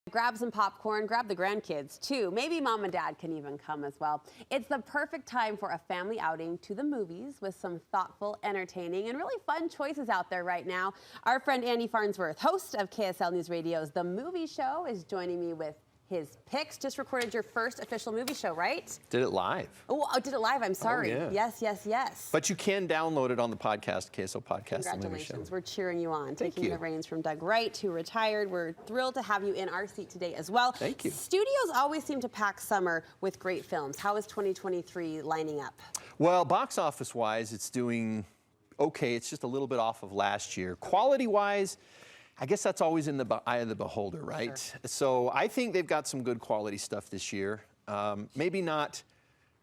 Grab some popcorn, grab the grandkids too. Maybe mom and dad can even come as well. It's the perfect time for a family outing to the movies with some thoughtful, entertaining, and really fun choices out there right now. Our friend Andy Farnsworth, host of KSL News Radio's The Movie Show, is joining me with his picks. Just recorded your first official movie show, right? Did it live. Oh, did it live. I'm sorry. Oh, yeah. Yes. But you can download it on the podcast, KSL Podcast. Congratulations. We're cheering you on. Thank Taking you. the reins from Doug Wright, who retired. We're thrilled to have you in our seat today as well. Thank you. Studios always seem to pack summer with great films. How is 2023 lining up? Well, box office-wise, it's doing okay. It's just a little bit off of last year. Quality-wise, I guess that's always in the eye of the beholder, right? Sure. So I think they've got some good quality stuff this year. Maybe not,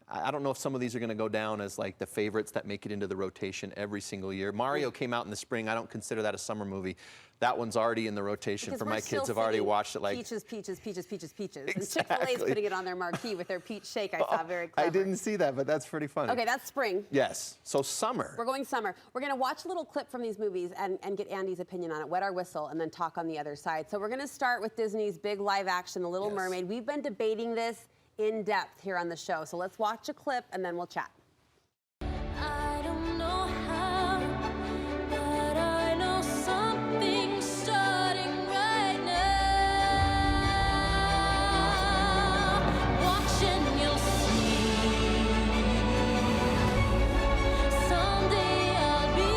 I don't know if some of these are gonna go down as like the favorites that make it into the rotation every single year. Mario came out in the spring. I don't consider that a summer movie. That one's already in the rotation because for my kids. Have already watched it like peaches. Exactly. And Chick-fil-A's putting it on their marquee with their peach shake. I saw very clever. I didn't see that, but that's pretty funny. Okay, that's spring. Yes, so summer. We're going summer. We're gonna watch a little clip from these movies and get Andy's opinion on it, wet our whistle, and then talk on the other side. So we're gonna start with Disney's big live action, The Little Mermaid. We've been debating this in depth here on the show. So let's watch a clip and then we'll chat. I don't know how, but I know something's starting right now. Watching, you'll see. Someday I'll be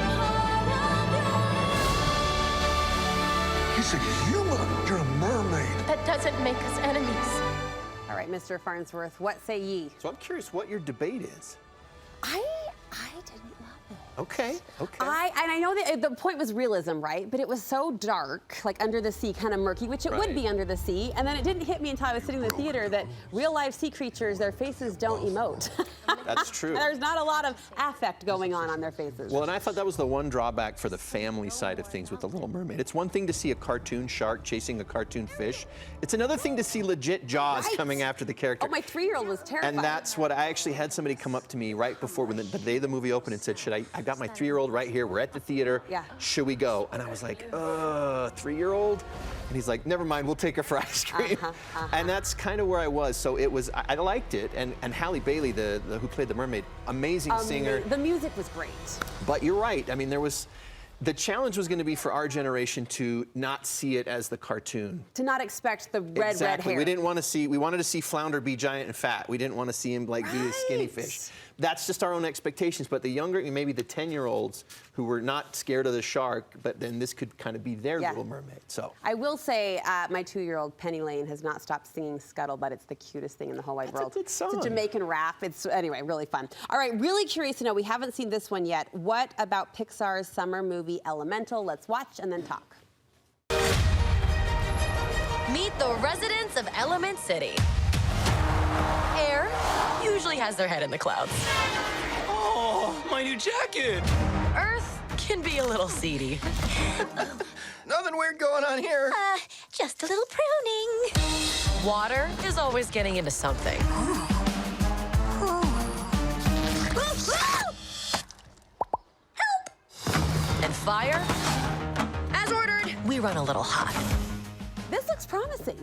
part of He's a human. You're a mermaid. That doesn't make us enemies. All right, Mr. Farnsworth, what say ye? So I'm curious what your debate is. I didn't love it. Okay. I know that the point was realism, right? But it was so dark, like Under the Sea, kind of murky, which it would be Under the Sea. And then it didn't hit me until I was sitting in the theater that real life sea creatures, their faces don't emote. That's true. There's not a lot of affect going on their faces. Well, and I thought that was the one drawback for the family side of things with The Little Mermaid. It's one thing to see a cartoon shark chasing a cartoon fish. It's another thing to see legit Jaws coming after the character. Oh, my 3-year-old was terrified. And that's what I actually had somebody come up to me right before when the day the movie opened and said, I got my 3-year-old right here. We're at the theater. Yeah. Should we go? And I was like, 3-year-old? And he's like, never mind, we'll take her for ice cream. And that's kind of where I was. So it was, I liked it. And Halle Bailey, who played the mermaid, amazing singer. The music was great. But you're right. I mean, the challenge was going to be for our generation to not see it as the cartoon. To not expect the red hair. We didn't want to see, we wanted to see Flounder be giant and fat. We didn't want to see him like be a skinny fish. That's just our own expectations. But the younger, maybe the 10-year-olds who were not scared of the shark, but then this could kind of be their Little Mermaid. So I will say my 2-year-old Penny Lane has not stopped singing Scuttlebutt. It's the cutest thing in the whole wide world. That's a good song. It's a Jamaican rap. It's, anyway, really fun. All right, really curious to know, we haven't seen this one yet. What about Pixar's summer movie Elemental? Let's watch and then talk. Meet the residents of Element City. Air usually has their head in the clouds. Oh, my new jacket! Earth can be a little seedy. Nothing weird going on here. just a little pruning. Water is always getting into something. And fire, as ordered, we run a little hot. This looks promising.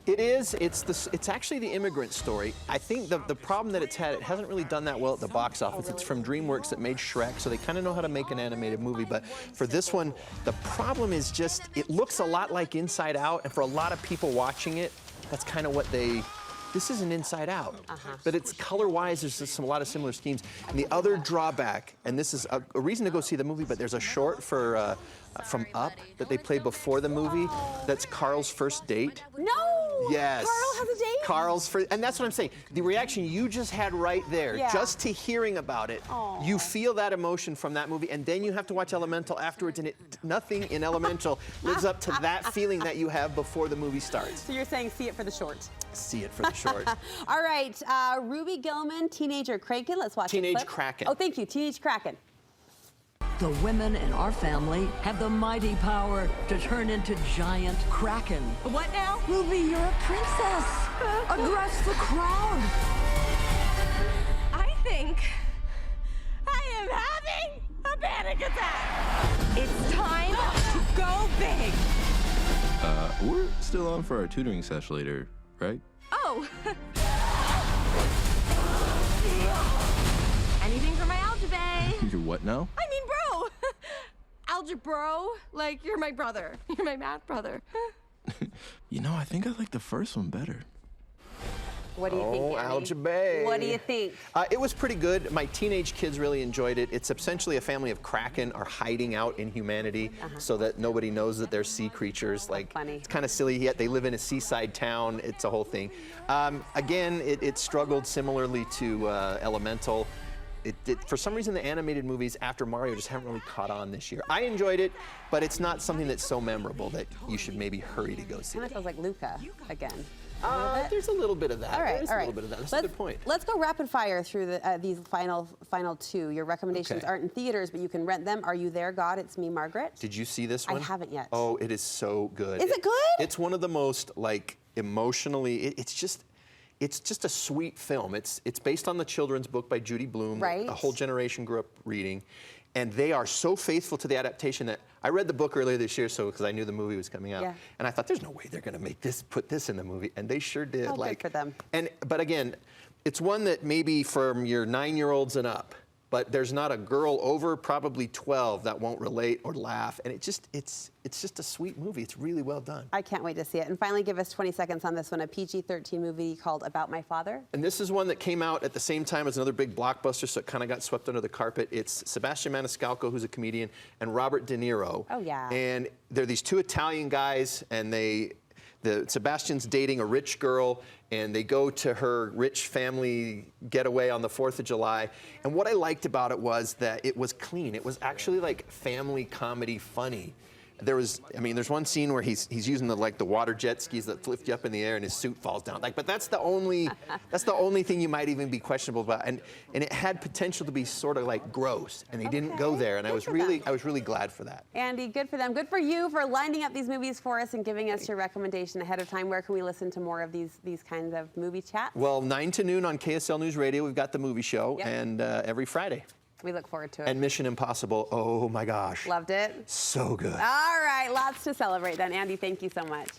it is. It's actually the immigrant story. I think the problem that it hasn't really done that well at the box office. It's from DreamWorks that made Shrek, so they kind of know how to make an animated movie. But for this one, the problem is just it looks a lot like Inside Out, and for a lot of people watching it, that's kind of what they. This is an Inside Out, but it's color-wise, there's just a lot of similar schemes. And the other drawback, and this is a reason to go see the movie, but there's a short for from Up that they played before the movie. That's Carl's first date. No! Yes. Carl has a date? Carl's first, and that's what I'm saying. The reaction you just had right there, just to hearing about it, you feel that emotion from that movie, and then you have to watch Elemental afterwards, and nothing in Elemental lives up to that feeling that you have before the movie starts. So you're saying see it for the short. See it for the short. All right, Ruby Gillman, Teenager Kraken. Let's watch Teenage Kraken. Oh, thank you, Teenage Kraken. The women in our family have the mighty power to turn into giant kraken. What now? Ruby, you're a princess. Address the crowd. I think I am having a panic attack. It's time to go We're still on for our tutoring session later, right? Oh. Anything for my algebra? You're what now? I mean, bro. Algebro. Like, you're my brother. You're my math brother. You know, I think I like the first one better. What do you think, Oh, Annie? algebra. What do you think? It was pretty good. My teenage kids really enjoyed it. It's essentially a family of kraken are hiding out in humanity so that nobody knows that they're sea creatures. Like, funny. it's kind of silly, yet they live in a seaside town. It's a whole thing. Again, it struggled similarly to Elemental. For some reason, the animated movies after Mario just haven't really caught on this year. I enjoyed it, but it's not something that's so memorable that you should maybe hurry to go see Kind of it. feels like Luca again. There's a little bit of that. All right, There's all a right. little bit of that. That's a good point. Let's go rapid fire through these final two. Your recommendations Okay. aren't in theaters, but you can rent them. Are You There, God? It's Me, Margaret. Did you see this I one? haven't yet. Oh, it is so good. Is it good? It's one of the most like emotionally. It's just a sweet film. It's based on the children's book by Judy Blume. Right. A whole generation grew up reading, and they are so faithful to the adaptation that I read the book earlier this year, because I knew the movie was coming out, Yeah. and I thought there's no way they're going to put this in the movie, and they sure did. Oh, good for them. But again, it's one that maybe from your 9-year-olds and up. But there's not a girl over probably 12 that won't relate or laugh, and it's just a sweet movie. It's really well done. I can't wait to see it. And finally, give us 20 seconds on this one, a PG-13 movie called About My Father. And this is one that came out at the same time as another big blockbuster, so it kind of got swept under the carpet. It's Sebastian Maniscalco, who's a comedian, and Robert De Niro. Oh, yeah. And they're these two Italian guys, and Sebastian's dating a rich girl, and they go to her rich family getaway on the 4th of July. And what I liked about it was that it was clean. It was actually like family comedy funny. There's one scene where he's using the water jet skis that lift you up in the air and his suit falls down. But that's the only thing you might even be questionable about. And it had potential to be sort of like gross, and they didn't go there. And I was really glad for that. Andy, good for them. Good for you for lining up these movies for us and giving us your recommendation ahead of time. Where can we listen to more of these kinds of movie chats? Well, 9 to noon on KSL News Radio, we've got the movie show, Yep. and every Friday. We look forward to it. And Mission Impossible, oh my gosh. Loved it. So good. All right, lots to celebrate then. Andy, thank you so much.